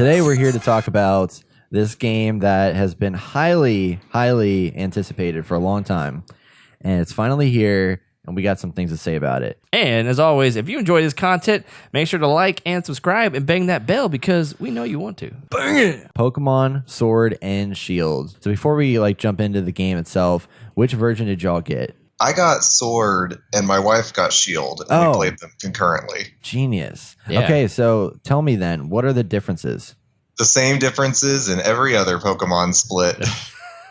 Today we're here to talk about this game that has been highly anticipated for a long time. And it's finally here, and we got some things to say about it. And as always, if you enjoy this content, make sure to like and subscribe and bang that bell because we know you want to. Bang it! Pokémon Sword and Shield. So before we jump into the game itself, which version did y'all get? I got Sword, and my wife got Shield, and we played them concurrently. Genius. Yeah. Okay, so tell me then, what are the differences? The same differences in every other Pokemon split.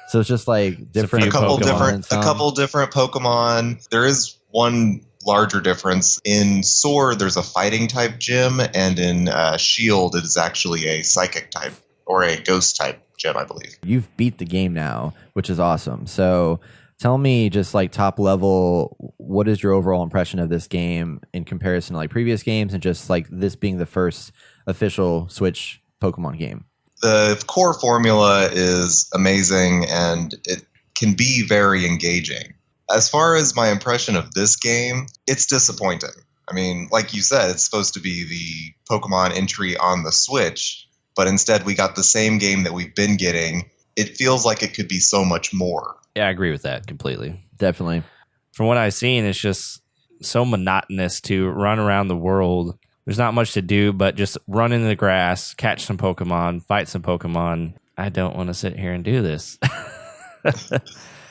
So it's just like different a couple Pokemon different Pokemon. There is one larger difference. In Sword, there's a fighting type gym, and in Shield, it is actually a psychic type or a ghost type gym, I believe. You've beat the game now, which is awesome. So tell me just top level, what is your overall impression of this game in comparison to previous games and just this being the first official Switch Pokemon game? The core formula is amazing and it can be very engaging. As far as my impression of this game, it's disappointing. I mean, like you said, it's supposed to be the Pokemon entry on the Switch, but instead we got the same game that we've been getting. It feels like it could be so much more. Yeah, I agree with that completely. Definitely. From what I've seen, it's just so monotonous to run around the world. There's not much to do but just run in the grass, catch some Pokemon, fight some Pokemon. I don't want to sit here and do this.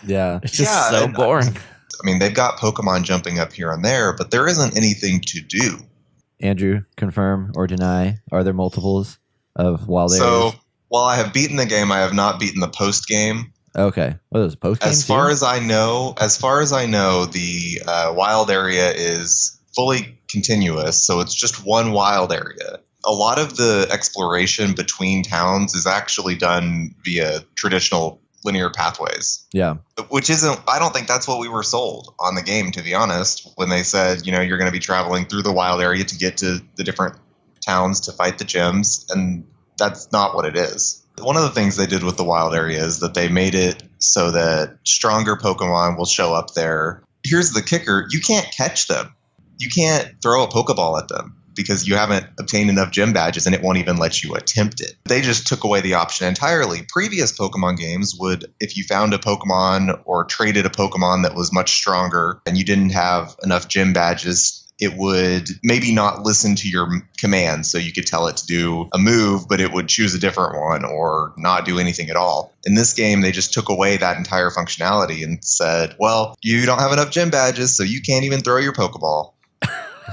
Yeah. It's just so boring. I mean, they've got Pokemon jumping up here and there, but there isn't anything to do. Andrew, confirm or deny, are there multiples of wild areas? So, while I have beaten the game, I have not beaten the post game. Okay. What is post game? As far as I know, the wild area is fully continuous, so it's just one wild area. A lot of the exploration between towns is actually done via traditional linear pathways. Yeah. Which isn't, I don't think that's what we were sold on the game, to be honest, when they said, you're going to be traveling through the wild area to get to the different towns to fight the gyms, and that's not what it is. One of the things they did with the wild area is that they made it so that stronger Pokemon will show up there. Here's the kicker. You can't catch them. You can't throw a Pokeball at them because you haven't obtained enough gym badges and it won't even let you attempt it. They just took away the option entirely. Previous Pokemon games would, if you found a Pokemon or traded a Pokemon that was much stronger and you didn't have enough gym badges, it would maybe not listen to your commands, so you could tell it to do a move, but it would choose a different one or not do anything at all. In this game, they just took away that entire functionality and said, well, you don't have enough gym badges, so you can't even throw your Pokeball.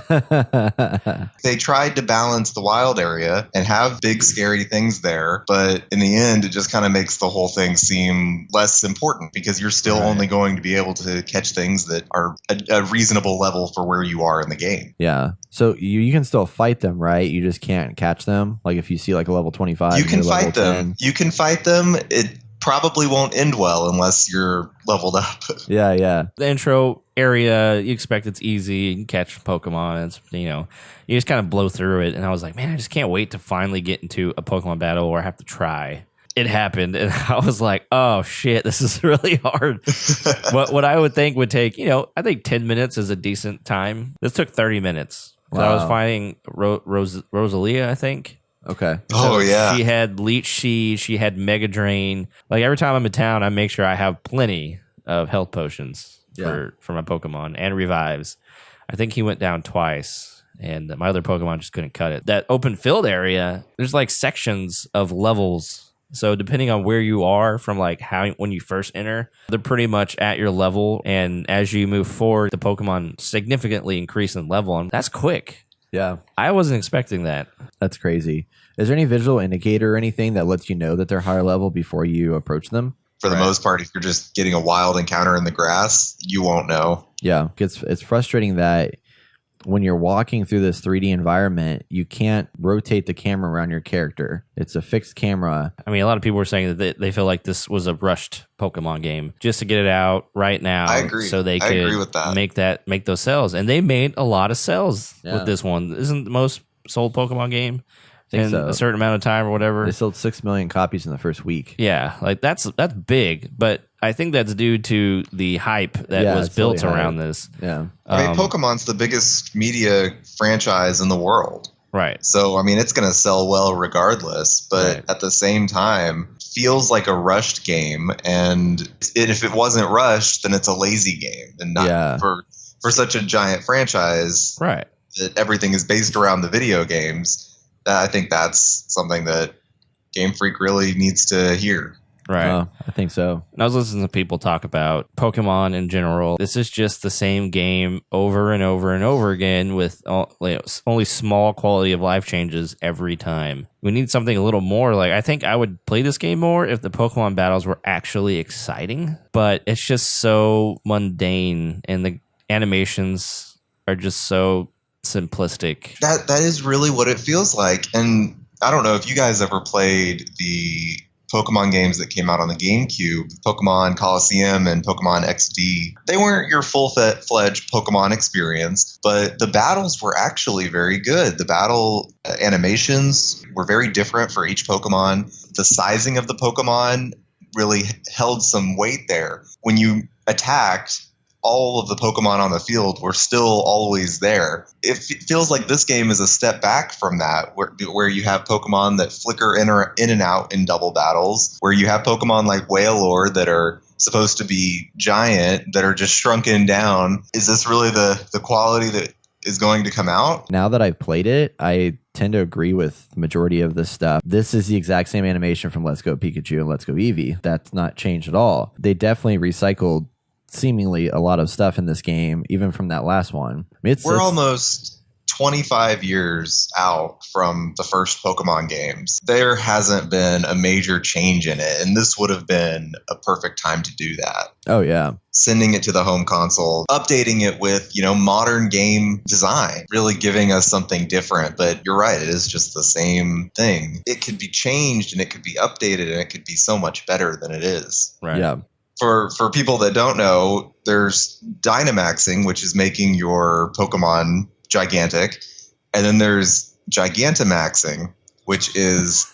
They tried to balance the wild area and have big scary things there, but in the end it just kind of makes the whole thing seem less important because you're still only going to be able to catch things that are a reasonable level for where you are in the game. Yeah. So you can still fight them, right? You just can't catch them. Like if you see a level 25, you can fight them. 10. You can fight them. It probably won't end well unless you're leveled up. Yeah. The intro area, you expect it's easy. You can catch Pokemon. It's, you just kind of blow through it. And I was like, man, I just can't wait to finally get into a Pokemon battle where I have to try. It happened. And I was like, oh, shit, this is really hard. what I would think would take, I think 10 minutes is a decent time. This took 30 minutes. Wow. So I was fighting Rosalia, I think. Okay. So yeah. She had Leech Seed. She had Mega Drain. Every time I'm in town, I make sure I have plenty of health potions for my Pokemon and revives. I think he went down twice, and my other Pokemon just couldn't cut it. That open field area, there's sections of levels. So depending on where you are from when you first enter, they're pretty much at your level. And as you move forward, the Pokemon significantly increase in level, and that's quick. Yeah. I wasn't expecting that. That's crazy. Is there any visual indicator or anything that lets you know that they're higher level before you approach them? For the most part, if you're just getting a wild encounter in the grass, you won't know. Yeah. It's frustrating that when you're walking through this 3D environment, you can't rotate the camera around your character. It's a fixed camera. I mean, a lot of people were saying that they feel like this was a rushed Pokemon game just to get it out right now. I agree. So they could agree with that. make those sales. And they made a lot of sales with this one. Isn't the most sold Pokemon game in a certain amount of time or whatever? They sold 6 million copies in the first week. Yeah, that's big, but I think that's due to the hype that was built around this. Yeah. I mean, Pokemon's the biggest media franchise in the world. Right. So, I mean, it's going to sell well regardless, but at the same time, feels like a rushed game. And if it wasn't rushed, then it's a lazy game. And not for such a giant franchise that everything is based around the video games, I think that's something that Game Freak really needs to hear. Right. I think so. And I was listening to people talk about Pokemon in general. This is just the same game over and over and over again with only small quality of life changes every time. We need something a little more. Like, I think I would play this game more if the Pokemon battles were actually exciting, but it's just so mundane and the animations are just so simplistic. That is really what it feels like. And I don't know if you guys ever played the Pokemon games that came out on the GameCube, Pokemon Coliseum and Pokemon XD. They weren't your full-fledged Pokemon experience, but the battles were actually very good. The battle animations were very different for each Pokemon. The sizing of the Pokemon really held some weight there. When you attacked, all of the Pokemon on the field were still always there. It feels like this game is a step back from that, where you have Pokemon that flicker in and out in double battles, where you have Pokemon like Wailord that are supposed to be giant, that are just shrunken down. Is this really the quality that is going to come out? Now that I've played it, I tend to agree with the majority of this stuff. This is the exact same animation from Let's Go Pikachu and Let's Go Eevee. That's not changed at all. They definitely recycled seemingly a lot of stuff in this game, even from that last one. We're almost 25 years out from the first Pokemon games. There hasn't been a major change in it, and this would have been a perfect time to do that. Oh, yeah. Sending it to the home console, updating it with, modern game design, really giving us something different. But you're right, it is just the same thing. It could be changed and it could be updated and it could be so much better than it is. Right. Yeah. For people that don't know, there's Dynamaxing, which is making your Pokemon gigantic. And then there's Gigantamaxing, which is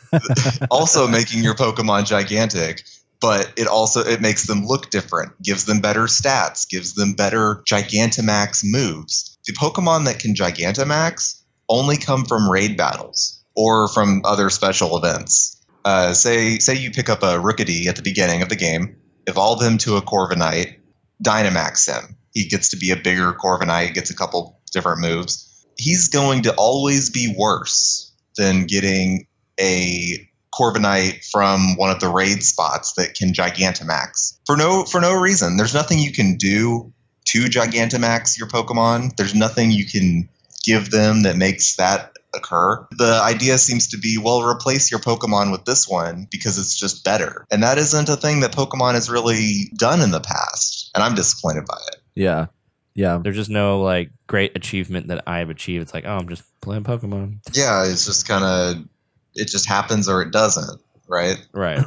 also making your Pokemon gigantic. But it makes them look different, gives them better stats, gives them better Gigantamax moves. The Pokemon that can Gigantamax only come from raid battles or from other special events. Say you pick up a Rookidee at the beginning of the game, evolve him to a Corviknight, Dynamax him. He gets to be a bigger Corviknight, gets a couple different moves. He's going to always be worse than getting a Corviknight from one of the raid spots that can Gigantamax. For no reason. There's nothing you can do to Gigantamax your Pokemon. There's nothing you can give them that makes that occur. The idea seems to be, well, replace your Pokemon with this one because it's just better. And that isn't a thing that Pokemon has really done in the past. And I'm disappointed by it. Yeah. Yeah. There's just no great achievement that I've achieved. It's like, oh, I'm just playing Pokemon. Yeah, it's just kind of, it just happens or it doesn't, right? Right.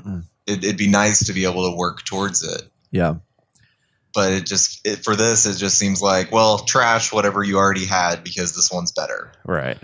It'd be nice to be able to work towards it. Yeah. But for this, it just seems like, well, trash whatever you already had because this one's better. Right.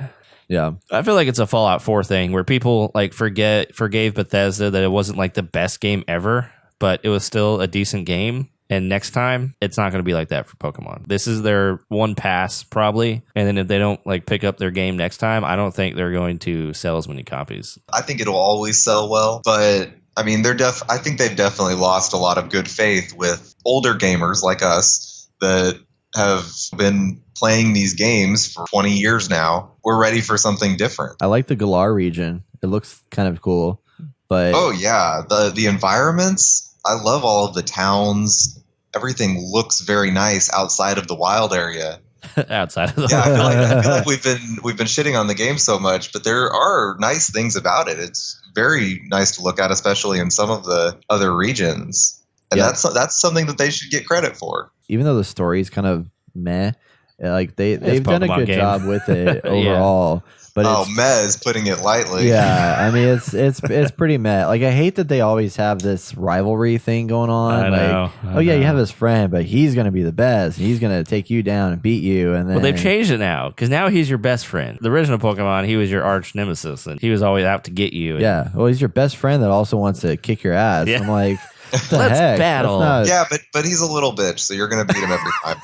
Yeah. I feel like it's a Fallout 4 thing where people forgave Bethesda that it wasn't the best game ever, but it was still a decent game. And next time, it's not going to be like that for Pokemon. This is their one pass, probably. And then if they don't pick up their game next time, I don't think they're going to sell as many copies. I think it'll always sell well, but I mean, I think they've definitely lost a lot of good faith with older gamers like us that have been playing these games for 20 years now. We're ready for something different. I like the Galar region. It looks kind of cool. But oh yeah, the environments. I love all of the towns. Everything looks very nice outside of the wild area. Outside of the I feel like we've been shitting on the game so much, but there are nice things about it. It's very nice to look at, especially in some of the other regions. And that's something that they should get credit for. Even though the story is kind of meh, they've done a good job with it overall. But meh is putting it lightly. Yeah, I mean it's pretty meh. I hate that they always have this rivalry thing going on. I know. You have this friend, but he's gonna be the best. He's gonna take you down and beat you. And then, well, they've changed it now because now he's your best friend. The original Pokemon, he was your arch nemesis, and he was always out to get you. Yeah, well, he's your best friend that also wants to kick your ass. Yeah. I'm like. The Let's heck? battle. That's not- Yeah, but he's a little bitch, so you're gonna beat him every time.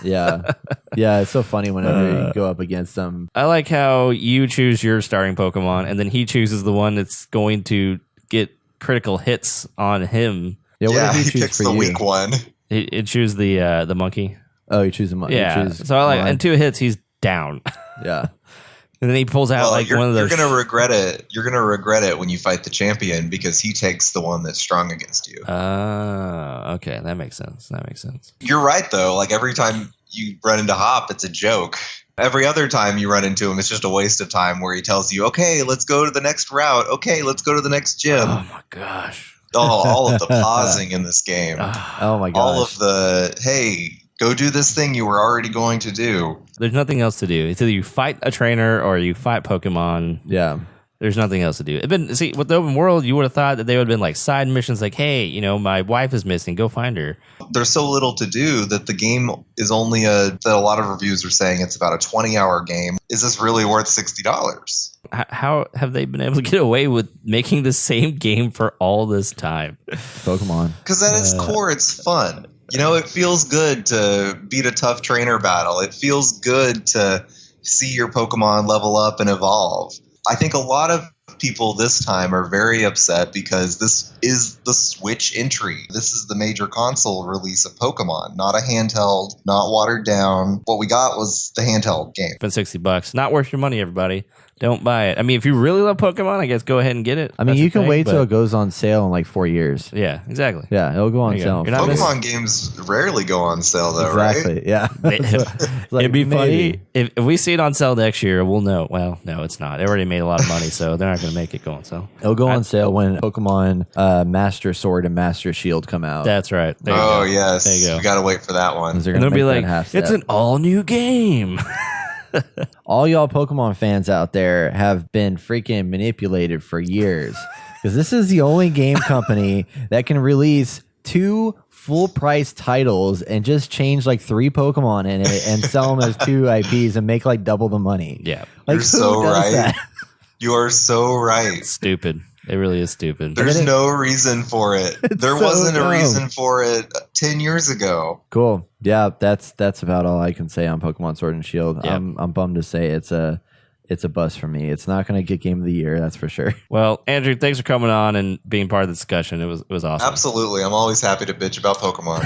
yeah. It's so funny whenever you go up against him. I like how you choose your starting Pokemon, and then he chooses the one that's going to get critical hits on him. Yeah, what Yeah, did he choose picks for the you? weak one. It choose the monkey. Oh, you choose him. Yeah. You choose So I like one. in 2 hits he's down, Yeah. and then he pulls out Well, like you're, one of those. you're gonna regret it. You're gonna regret it when you fight the champion because he takes the one that's strong against you. Okay, that makes sense. You're right though. Like every time you run into Hop, it's a joke. Every other time you run into him, it's just a waste of time. Where he tells you, "Okay, let's go to the next route. Okay, let's go to the next gym." Oh my gosh. All of the pausing in this game. Oh my gosh. All of the hey, go do this thing you were already going to do. There's nothing else to do. It's either you fight a trainer or you fight Pokemon. Yeah. There's nothing else to do. See, with the open world, you would have thought that they would have been like side missions, like, hey, my wife is missing, go find her. There's so little to do that the game is only that a lot of reviews are saying it's about a 20-hour game. Is this really worth $60? How have they been able to get away with making the same game for all this time? Pokemon. Because at its core, it's fun. It feels good to beat a tough trainer battle. It feels good to see your Pokemon level up and evolve. I think a lot of people this time are very upset because this is the Switch entry. This is the major console release of Pokemon, not a handheld, not watered down. What we got was the handheld game. Spend $60. Not worth your money, everybody. Don't buy it. I mean, if you really love Pokemon, I guess go ahead and get it. I mean, That's you your can thing, wait till but- it goes on sale in like 4 years. Yeah, exactly. Yeah, it'll go on There you go. sale. You're not Pokemon games rarely go on sale, though, right? Exactly. Yeah. It's like, It'd be maybe. funny if we see it on sale next year. We'll know. Well, no, it's not. They already made a lot of money, so they're not going to make it go on sale. It'll go on sale when Pokemon Master Sword and Master Shield come out. That's right. There you Oh, go. yes. There you go. We got to wait for that one. They're And gonna they'll be make like, that half it's step. an all new game. All y'all Pokemon fans out there have been freaking manipulated for years because this is the only game company that can release 2 full price titles and just change like 3 Pokemon in it and sell them as 2 IPs and make like double the money. Yeah. Like, You're who so does right. that? You are so right. Stupid. It really is stupid. There's no reason for it. There so wasn't a dumb. reason for it 10 years ago. Cool. Yeah, that's about all I can say on Pokemon Sword and Shield. Yep. I'm bummed to say it's a bust for me. It's not going to get Game of the Year, that's for sure. Well, Andrew, thanks for coming on and being part of the discussion. It was awesome. Absolutely. I'm always happy to bitch about Pokemon.